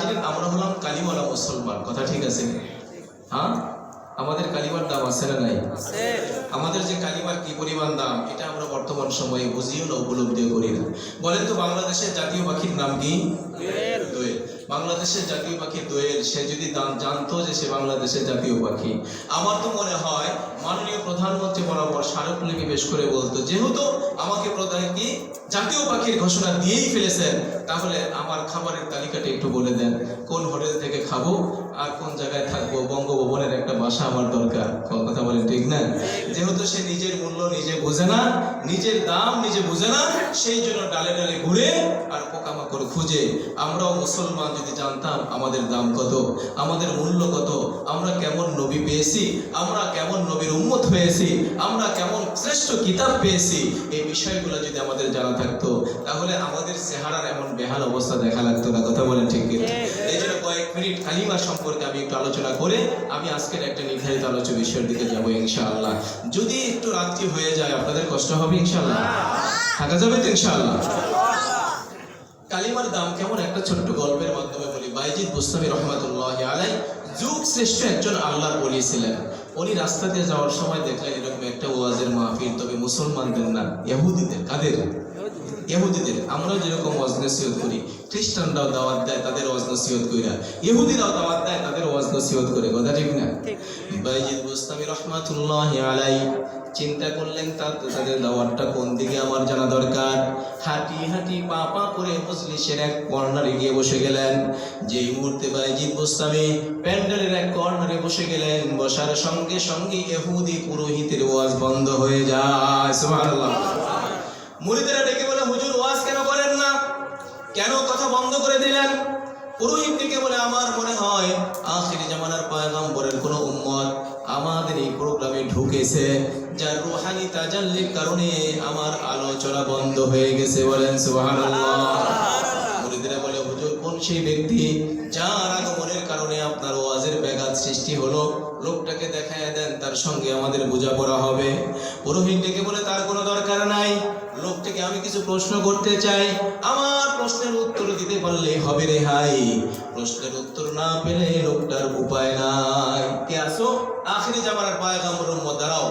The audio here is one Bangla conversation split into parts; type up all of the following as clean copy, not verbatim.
জানেন আমরা হলাম কালিমাওয়ালা মুসলমান, কথা ঠিক আছে? হ্যাঁ, আমাদের কালিমার দাম আছে না নাই? আমাদের যে কালিমার কি পরিমাণ দাম এটা আমরা বর্তমান সময়ে বুঝিও না, উপলব্ধিও করি না। বলেন তো বাংলাদেশের জাতীয় পাখির নাম কি? দোয়েল। বাংলাদেশের জাতীয় পাখি দোয়েল। সে যদি জানতো যে সে বাংলাদেশের জাতীয় পাখি, আমার তো মনে হয় মাননীয় প্রধানমন্ত্রী বরাবর স্মারকলিপি পেশ করে বলতো, যেহেতু আমাকে প্রধান কি জাতীয় পাখির ঘোষণা দিয়েই ফেলেছেন, তাহলে আমার খাবারের তালিকাটা একটু বলে দেন, কোন হোটেল থেকে খাবো আর কোন জায়গায় থাকবো, বঙ্গভবনের একটা বাসা আমার দরকার। কথা বলেন ঠিক না? যেহেতু সে নিজের মূল্য নিজে বোঝে না, নিজের দাম নিজে বুঝে না, সেই জন্য ডালে ডালে ঘুরে আর পোকামাকড় খুঁজে। আমরাও মুসলমান যদি জানতাম আমাদের দাম কত, আমাদের মূল্য কত, আমরা কেমন নবী পেয়েছি, আমরা কেমন নবীর উম্মত হয়েছি, আমরা কেমন শ্রেষ্ঠ কিতাব পেয়েছি, এই বিষয়গুলো যদি আমাদের জানা থাকতো, তাহলে আমাদের চেহারার এমন বেহাল অবস্থা দেখা লাগতো না। কথা বলেন ঠিক কিনা? এই জন্য কয়েক মিনিট কালিমা সম্পর্কে আমি একটু আলোচনা করে আমি আজকের একটা নির্ধারিত আলোচ্য বিষয়ের দিকে যাবো ইনশাআল্লাহ। যদি একটু রাত্রি হয়ে যায় আপনাদের কষ্ট হবে ইনশাআল্লাহ? থাকা যাবে তো ইনশাআল্লাহ? কালিমার দাম কেমন একটা ছোট্ট গল্পের মাধ্যমে বলি। বাইজিদ বুস্তামি রহমাতুল্লাহি আলাইহি যুগ শ্রেষ্ঠ একজন আল্লাহর ওলি ছিলেন। উনি রাস্তা দিয়ে যাওয়ার সময় দেখলেন এরকম একটা ওয়াজের মাহফিল, তবে মুসলমানদের না, ইহুদিদের। কাদের? ইহুদিদের। আমরা যেরকম ওয়াজ নসিহত করি, খ্রিস্টানরাও দাওয়াত দেয় তাদের ওয়াজ নসিহত কইরা, ইহুদিরাও দাওয়াত দেয় তাদের ওয়াজ নসিহত করে। কথা ঠিক না? বাইজিদ বুস্তামি রহমাতুল্লাহি আলাইহি চিন্তা করলেন তাদের দাওয়াতটা কোন দিকে আমার জানা দরকার। হাঁটি হাঁটি পা পা করে মজলিসের এক কর্নারে গিয়ে বসে গেলেন। যেই মুহূর্তে বাইজিদ বুস্তামি প্যান্ডেলের এক কর্নারে বসে গেলেন, বসার সঙ্গে সঙ্গে ইহুদি পুরোহিতের ওয়াজ বন্ধ হয়ে যায়। সুবহানাল্লাহ। মুরিদেরা ডেকে বলে, হুজুর ওয়াজ কেন করেন না, কেন কথা বন্ধ করে দিলেন? পুরোহিত ডেকে বলে, আমার মনে হয় আখির জামানার পয়গম্বরের কোন উম্মত আমাদের এই প্রোগ্রামে ঢুকেছে, যার রূহানি তাজাল্লির কারণে আমার আলোচনা বন্ধ হয়ে গেছে। বলেন সুবহানাল্লাহ। মুরিদেরা বলে, হুজুর কোন সেই ব্যক্তি যার আগমনের কারণে আপনার ওয়াজের ব্যাঘাত সৃষ্টি হলো? লোকটাকে দেখায় দেন, তার সঙ্গে আমাদের বোঝাপড়া হবে। পুরোহিত ডেকে বলে, তার কোনো দরকার নাই, লোকটাকে আমি কিছু প্রশ্ন করতে চাই, আমার প্রশ্নের উত্তর দিতে পারলে হবে রেহাই, প্রশ্নের উত্তর না পেলে লোকটার উপায় নাই। কে আসো? আখিরি জামানার পয়গম্বর উম্মত, দাঁড়াও।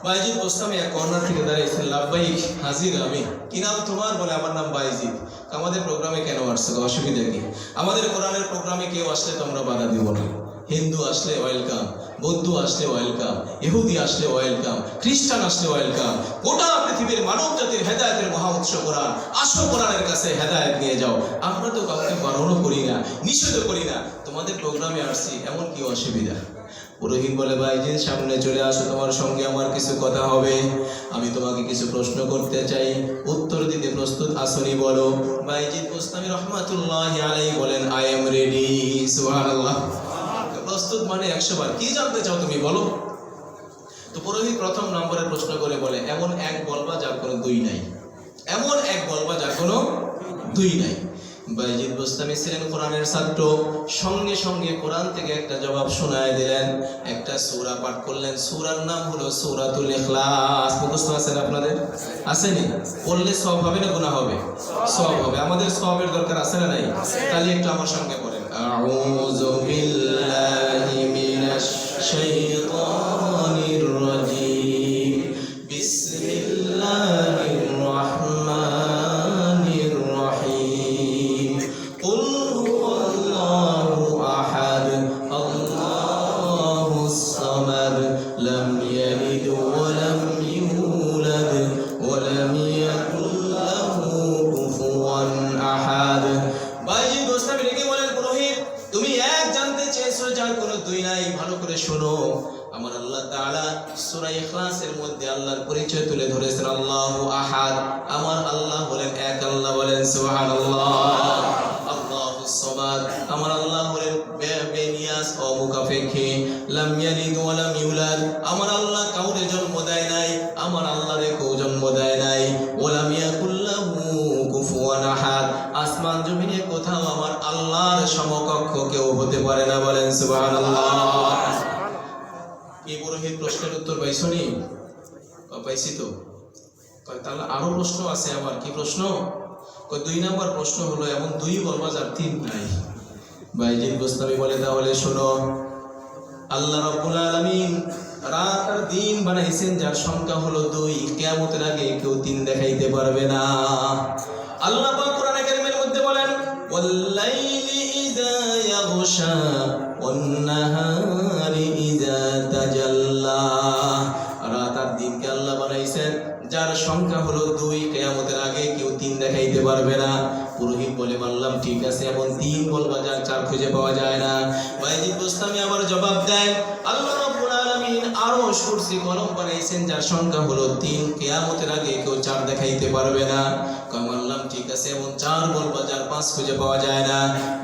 বাইজিদ বুস্তামি এক কর্নার থেকে দাঁড়িয়েছেন, লাব্বাইক হাজির আমি। কি নাম তোমার? বলে, আমার নাম বাইজিদ। আমাদের প্রোগ্রামে কেন আসছো? অসুবিধা কি? আমাদের কোরআনের প্রোগ্রামে কেউ আসলে তোমরা বাধা দিব না। হিন্দু আসলে ওয়েলকাম, বৌদ্ধ আসলে ওয়েলকাম, ইহুদি আসলে ওয়েলকাম, খ্রিস্টান আসলে ওয়েলকাম। গোটা পৃথিবীর মানব জাতির হেদায়েতের মহা উৎস কোরআন। আসো কোরআনের কাছে হেদায়েত নিয়ে যাও। আমরা তো কাউকে বারণও করি না, নিষেধও করি না। তোমাদের প্রোগ্রামে আসছি, এমন কি অসুবিধা? পুরোহিত বলে, ভাইজির সামনে চলে আসো, তোমার সঙ্গে আমার কিছু কথা হবে। আমি তোমাকে কিছু প্রশ্ন করতে চাই, উত্তর দিতে প্রস্তুত আসনি বলো? বাইজিদ বুস্তামি রহমাতুল্লাহি আলাইহি বলেন, আই এম রেডি। সুবহানাল্লাহ। প্রস্তুত মানে 100 বার। কি জানতে চাও তুমি বলো? তো পুরোহিত প্রথম নম্বরের প্রশ্ন করে বলে, এমন এক বলবা যার কোনো দুই নাই, এমন এক বলবা যার কোনো দুই নাই। বাইজিদ বুস্তামি ছিলেন কোরআনের ছাত্র, সঙ্গে সঙ্গে কোরআন থেকে একটা জবাব শোনায় দিলেন। একটা সূরা পাঠ করলেন, সূরার নাম হলো সূরাতুল ইখলাস। মুখস্থ আছেন আপনাদের? আসেনি? পড়লে সওয়াব হবে না গুনাহ হবে? সওয়াব হবে। আমাদের সওয়াবের দরকার আছে না নাই? তাহলে একটু আমার সঙ্গে পড়েন, আউযু বিল্লাহি মিনাশ শাইতানির রাজীম, বিসমিল্লাহির রাহমানির রাহিম, কুল হুয়াল্লাহু আহাদ, আল্লাহুস সামাদ, লাম ইয়ালিদ ওয়া লাম ইউলাদ ওয়া লাম ইয়াকুল লাহু কুফুয়ান আহাদ। বাইজিদ বুস্তামি রেখে বলেন, পুরোহিত তুমি এক জানতে চেয়েছো যার কোনো দুই নাই, ভালো করে শোনো। আমার আল্লাহ তাআলা সূরা ইখলাসের মধ্যে আল্লাহর পরিচয় তুলে ধরেছেন, আল্লাহু আহাদ। আমার আল্লাহ হলেন এক আল্লাহ। বলেন সুবহানাল্লাহ। আল্লাহুস সামাদ, আমার আল্লাহ হলেন বেনিয়াস, অমুখাপেক্ষী। লাম ইয়ালিদ ওয়া লাম ইউলাদ, আমার আল্লাহ কাউরে জন্ম দেয় নাই, আমার আল্লাহরে কেউ জন্ম দেয় নাই। ওয়া লাম ইয়াকুল লাহু কুফুয়ান আহাদ, আসমান জমিনে কোথাও আমার আল্লাহর সমকক্ষ কেউ হতে পারে না। বলেন সুবহানাল্লাহ। এই পুরোহিত প্রশ্নের উত্তর পাইছনি? পাইছি তো। তাহলে আরো প্রশ্ন আছে আমার। কি প্রশ্ন? 2 নম্বর প্রশ্ন হলো, এমন দুই বলবা যার তিন নাই। বাইজিদ বুস্তামি বলে তাহলে শোনো, আল্লাহ রাব্বুল আলামিন রাত আর দিন বানাইছেন যার সংখ্যা হলো 2, কিয়ামতের আগে কেউ 3 দেখাইতে পারবে না। আল্লাহ পাক কোরআনে কারীমের মধ্যে বলেন, ওয়াল্লাইলি ইযা ইয়াগশা ওয়ান-নাহারি ইযা তাজাল্লা। রাত আর দিনকে আল্লাহ বানাইছেন যার সংখ্যা হলো 2, কিয়ামতের আগে কেউ 3 দেখাইতে পারবে না। পুরোহিত বলে মানলাম ঠিক আছে, এমন 3 বলবা যার 4 খুঁজে পাওয়া যায় না। বাইজিদ বুস্তামি আবার জবাব দেন, আল্লাহ রাব্বুল আলামিন আরো সূর্যি কলম বানাইছেন যার সংখ্যা হলো 3, কিয়ামতের আগে কেউ 4 দেখাইতে পারবে না। কয় মানলাম ঠিক আছে, এমন 4 বলবা যার 5 খুঁজে পাওয়া যায় না।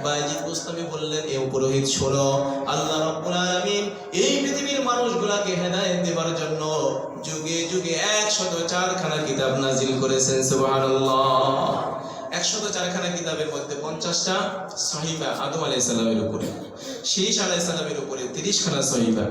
বাইজিদ বুস্তামি বললেন, এ পুরোহিত শোনো, আল্লাহ রাব্বুল আলামিন এই পৃথিবীর মানুষগুলোকে হেদায়েত দেবার জন্য যুগে যুগে 104 খানা কিতাব নাজিল করেছেন। সুবহানাল্লাহ। 104 খানা কিতাবের মধ্যে 50টা সহিফা আদম আলাইহিস সালামের উপরে, শীশ আলাইহিস সালামের উপরে 30 খানা সহিফা,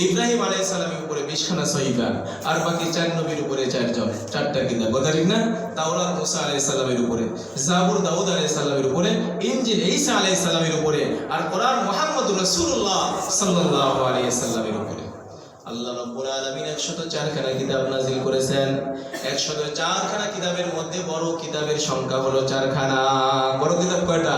ইব্রাহিম আলাইহিস সালামের উপরে 20 খানা সহিফা, আর বাকি 4 নবীর উপরে 4টা কিতাব। কথা ঠিক না? তাওরাত মুসা আলাইহিস সালামের উপরে, জাবুর দাউদ আলাইহিস সালামের উপরে, ইনজিল ঈসা আলাইহিস সালামের উপরে, আর কোরআন মুহাম্মদুর রাসূলুল্লাহ সাল্লাল্লাহু আলাইহি সাল্লামের উপরে। আল্লাহ রাব্বুল আলামিন 104 খানা কিতাব নাযিল করেছেন। 104 খানা কিতাবের মধ্যে বড় কিতাবের সংখ্যা হলো 4 খানা। বড় কিতাব কয়টা?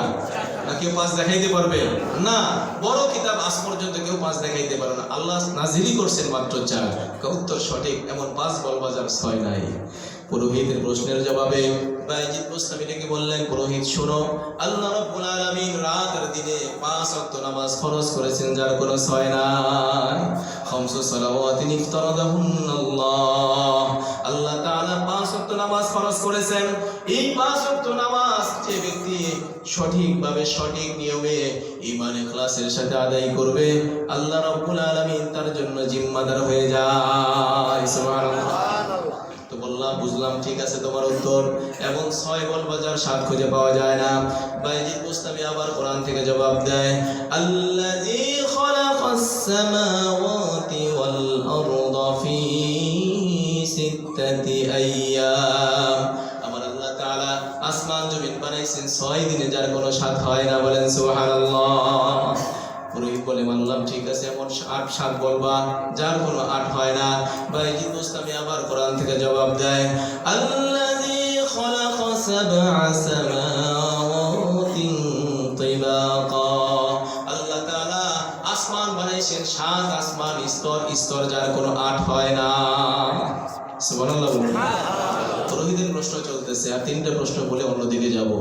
না কেউ 5 দেখাইতে পারবে না। বড় কিতাব আজ পর্যন্ত কেউ 5 দেখাইতে পারে না। আল্লাহ নাযিলই করছেন মাত্র 4। উত্তর সঠিক, এমন 5 বলবা যার 6 নাই। পুরোহিতের প্রশ্নের জবাবে বাইজিদ বুস্তামি ডেকে বললেন, পুরোহিত শোনো, আল্লাহ রাব্বুল আলামিন রাত আর দিনে 5 ওয়াক্ত নামাজ ফরজ করেছেন যার কোনো 6 নাই। খামসু সালাওয়াতিন ইফতারাদাহুন্নাল্লাহ। আল্লাহ তাআলা 5 ওয়াক্ত নামাজ ফরজ করেছেন। এই 5 ওয়াক্ত নামাজ যে ব্যক্তি সঠিকভাবে সঠিক নিয়মে ঈমান ইখলাসের সাথে আদায় করবে, আল্লাহ রাব্বুল আলামিন তার জন্য জিম্মাদার হয়ে যায়। সুবহানাল্লাহ। তো বললাম, বুঝলাম, ঠিক আছে তোমার উত্তর, এবং 6 বলবা যার 7 খুঁজে পাওয়া যায় না। বাইজিদ বুস্তামি আবার কোরআন থেকে জবাব দেয়, আল্লাযী খালাকাস সামাওয়াতি ওয়াল আরদা ফি 6 আইয়াম। আমার আল্লাহ তাআলা আসমান জমিন বানাইছেন 6 দিনে যার কোনো 7 হয় না। বলেন সুবহানাল্লাহ। পুরোহিত বলে মানলাম ঠিক আছে, এমন 8 বলবা যার কোনো 8 হয় না। বাইজিদ বুস্তামি আবার কোরআন থেকে জবাব দেয়, আল্লাযী খালাকা সাবআ সামাওয়াতিন তিবাকা। আল্লাহ তাআলা আসমান বানাইছেন 7 আসমান, স্তর যার কোনো 8 হয় না। সুবহানাল্লাহ। পুরোহিতের প্রশ্ন চলতেছে, আর 3টা প্রশ্ন বলে অন্যদিকে যাব।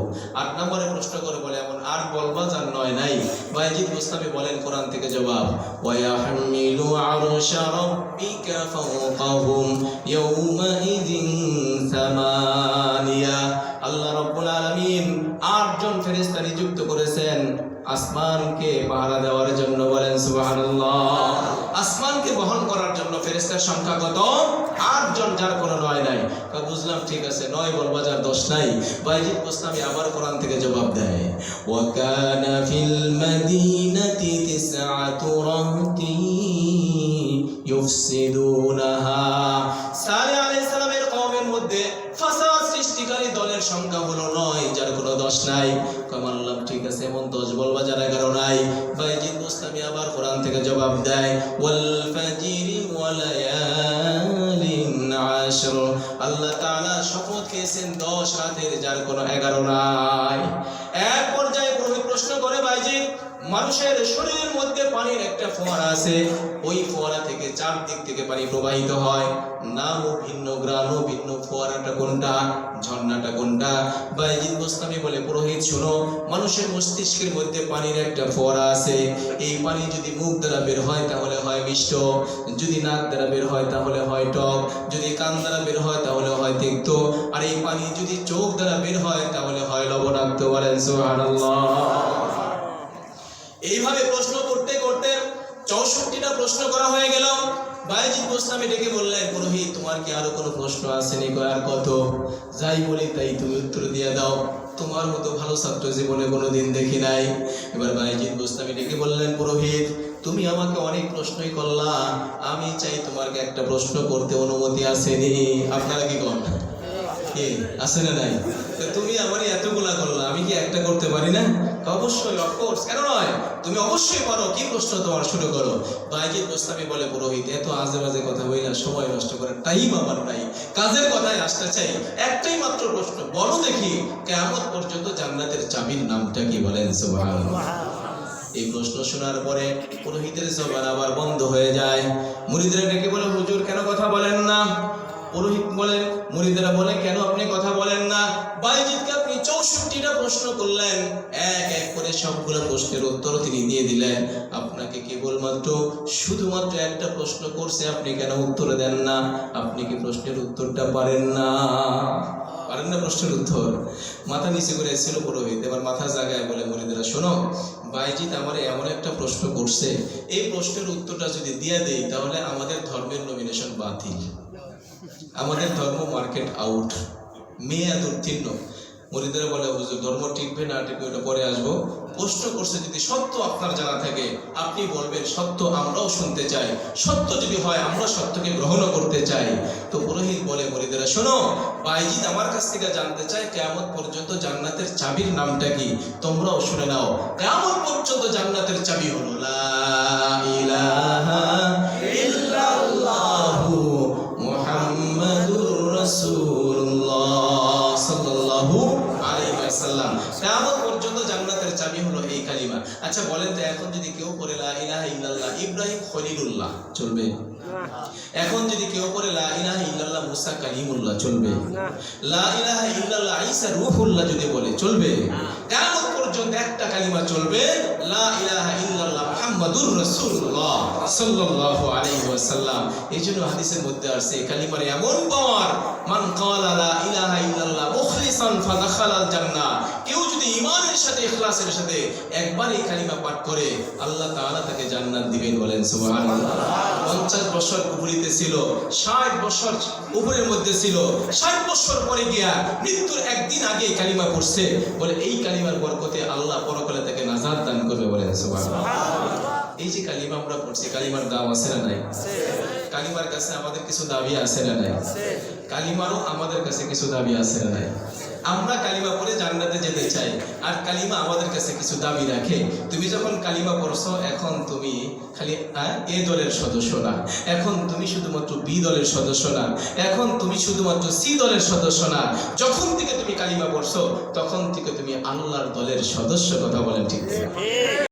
8 নম্বরে প্রশ্ন করে বলে এমন 8 বলবা যার 9 নাই। বাইজিদ বুস্তামি বলেন কোরআন থেকে জবাব, ওয়া ইয়াহমিলু আরশা রাব্বিকা ফাওকাহুম ইয়াওমাইযিন সামানিয়া। আল্লাহ রাব্বুল আলামিন 8 জন ফেরেশতা নিযুক্ত করেছেন আসমানকে পাহারা দেওয়ার জন্য। বলেন সুবহানাল্লাহ। আসমানকে বহন করার জন্য ফেরেশতার সংখ্যা কত? 8 জন, যার কোনো 9 নাই। বুঝলাম ঠিক আছে, 9 বলবা যার 10 নাই। বাইজিদ বুস্তামি আবার কোরআন থেকে জবাব দেয়, ওয়া কানা ফিল মাদিনাতি 9 রাহতি ইউফসিদুনাহা। সালেহ আলাইহিস সালামের কওমের মধ্যে ফাসাদ সৃষ্টিকারী দলের সংখ্যা হলো 9, যার কোনো 10 নাই। মানলাম ঠিক আছে, এমন 10 বলবা যার 11 নাই। বাইজিদ বুস্তামি আবার কোরআন থেকে জবাব দেয়, ওয়াল ফাজরি ওয়া লায়ালিন আশর। আল্লাহ তাআলা শপথ খেয়েছেন 10 রাতের, যার কোনো 11 নাই। এক পর্যায়ে পুরোহিত প্রশ্ন করে, বাইজিদ, মানুষের শরীরের মধ্যে পানির একটা ফোয়ারা আছে, ওই ফোয়ারা থেকে 4 দিক থেকে পানি প্রবাহিত হয়, নামও ভিন্ন, গ্রামও ভিন্ন। ফোয়ারাটা কোনটা? ঝর্ণাটা কোনটা? বাইজিদ বুস্তামি বলে, পুরোহিত শোনো, মানুষের মস্তিষ্কের মধ্যে পানির একটা ফোয়ারা আছে। এই পানি যদি মুখ দ্বারা বের হয় তাহলে হয় মিষ্ট, যদি নাক দ্বারা বের হয় তাহলে হয় টক, যদি কান দ্বারা বের হয় তাহলে হয় তিক্ত, আর এই পানি যদি চোখ দ্বারা বের হয় তাহলে হয় লবণাক্ত। বলেন সুবহানাল্লাহ। এইভাবে প্রশ্ন করতে করতে 64টা প্রশ্ন করা হয়ে গেল। বাইজিদ বুস্তামি ডেকে বললেন, পুরোহিত তোমার কি আরো কোনো প্রশ্ন আসেনি? আর কত? যাই বলি তাই তুমি উত্তর দিয়ে দাও, তোমার মতো ভালো ছাত্র জীবনে কোনোদিন দেখি নাই। এবার বাইজিদ বুস্তামি ডেকে বললেন, পুরোহিত তুমি আমাকে অনেক প্রশ্নই করলা, আমি চাই তোমাকে একটা প্রশ্ন করতে অনুমতি আসেনি। আপনারা কি করেন? আছে না নাই? তুমি আমারই এতগুলা করলা, আমি কি একটা করতে পারি না? অবশ্যই, অফকোর্স, কেন নয়, তুমি অবশ্যই পারো, কি প্রশ্ন তোমার, শুরু করো। বাইজিদ বুস্তামি বলে, পুরোহিত এত আজে বাজে কথা বইলা সময় নষ্ট করার টাইম আমার নাই, কাজের কথায় আসতে চাই। একটাই মাত্র প্রশ্ন, বলো দেখি কিয়ামত পর্যন্ত জান্নাতের চাবির নামটা কি? বলেন সুবহানাল্লাহ। এই প্রশ্ন শোনার পরে পুরোহিতের জবান আবার বন্ধ হয়ে যায়। মুরিদরা ডেকে বলে, হুজুর কেন কথা বলেন না? পুরোহিত বলেন, মুরিদরা বলে, কেন আপনি কথা বলেন না? বাইজিদকে আপনি 64টা প্রশ্ন করলেন, এক এক করে সবগুলো প্রশ্নের উত্তর তিনি দিয়ে দিলেন। আপনাকে কেবলমাত্র শুধুমাত্র একটা প্রশ্ন করছে, আপনি কেন উত্তর দেন না? আপনি কি প্রশ্নের উত্তরটা পারেন না? পারেন না প্রশ্নের উত্তর? মাথা নিচে করে এসেছিল পুরোহিত, এবার মাথা জাগায় বলে, মুরিদরা শোনো, বাইজিদ আমার এমন একটা প্রশ্ন করছে, এই প্রশ্নের উত্তরটা যদি দিয়ে দেই তাহলে আমাদের ধর্মের নমিনেশন বাতিল, আমাদের ধর্ম মার্কেট আউট, মেয়াদ উত্তীর্ণ। মুরিদরা বলে, হুজুর ধর্ম টিকবে না টিকবে ওটা পরে আসবো, প্রশ্ন করছে যদি সত্য আপনার জানা থাকে আপনি বলবেন সত্য, আমরাও শুনতে চাই, সত্য যদি হয় আমরা সত্যকে গ্রহণও করতে চাই। তো পুরোহিত বলে, মুরিদরা শোনো, বাইজিদ আমার কাছ থেকে জানতে চায় কিয়ামত পর্যন্ত জান্নাতের চাবির নামটা কি, তোমরাও শুনে নাও। কিয়ামত পর্যন্ত জান্নাতের চাবি হলো লা ইলাহা ইল্লাল্লাহু মুহাম্মাদুর রাসূলুল্লাহ সাল্লাল্লাহু আলাইহি ওয়াসাল্লাম। কিয়ামত পর্যন্ত জান্নাতের চাবি হলো এই কালিমা। আচ্ছা বলেন তো, এখন যদি কেউ পড়ে লা ইলাহা ইল্লাল্লাহ ইব্রাহিম খলিলুল্লাহ, চলবে? এখন যদি কেউ পড়ে লা ইলাহা ইল্লাল্লাহ মুসা কালিমুল্লাহ, চলবে? লা ইলাহা ইল্লাল্লাহ ঈসা রূহুল্লাহ যদি বলে, চলবে? কিয়ামত পর্যন্ত একটা কালিমা চলবে, লা ইলাহা ইল্লাল্লাহ মুহাম্মাদুর রাসূলুল্লাহ সাল্লাল্লাহু আলাইহি ওয়াসাল্লাম। এইজন্য হাদিসের মধ্যে আছে এই কালিমার এমন পাওয়ার, মান ক্বালা লা ইলাহা ইল্লাল্লাহ মুখলিসান ফাদাখালাল জান্নাহ, কেউ যদি ঈমানের সাথে ইখলাসের সাথে একবার এই কালিমা পাঠ করে আল্লাহ তাআলা তাকে জান্নাত দিবেন। বলেন সুবহানাল্লাহ। 50 বছর কুফরিতে ছিল, 60 বছর উপরের মধ্যে ছিল, 60 বছর পরে গিয়া মৃত্যুর একদিন আগে কালিমা পড়ছে, বলে এই কালিমার বরকতে আল্লাহ পরকালে তাকে নাজাত দান করবে। বলেন সুবহানাল্লাহ। এই যে কালিমা আমরা পড়ছি, কালিমার দাম আছে না নাই? কালিমার কাছে আমাদের কিছু দাবি আছে না নাই? কালিমারও আমাদের কাছে কিছু দাবি আছে না নাই? আমরা কালিমা পড়ে জান্নাতে যেতে চাই, আর কালিমা আমাদের কাছে কিছু দাবি রাখে। তুমি যখন কালিমা পড়ছো, এখন তুমি খালি এ দলের সদস্য না, এখন তুমি শুধুমাত্র বি দলের সদস্য না, এখন তুমি শুধুমাত্র সি দলের সদস্য না, যখন থেকে তুমি কালিমা পড়ছো তখন থেকে তুমি আল্লাহর দলের সদস্য। কথা বলেন ঠিক?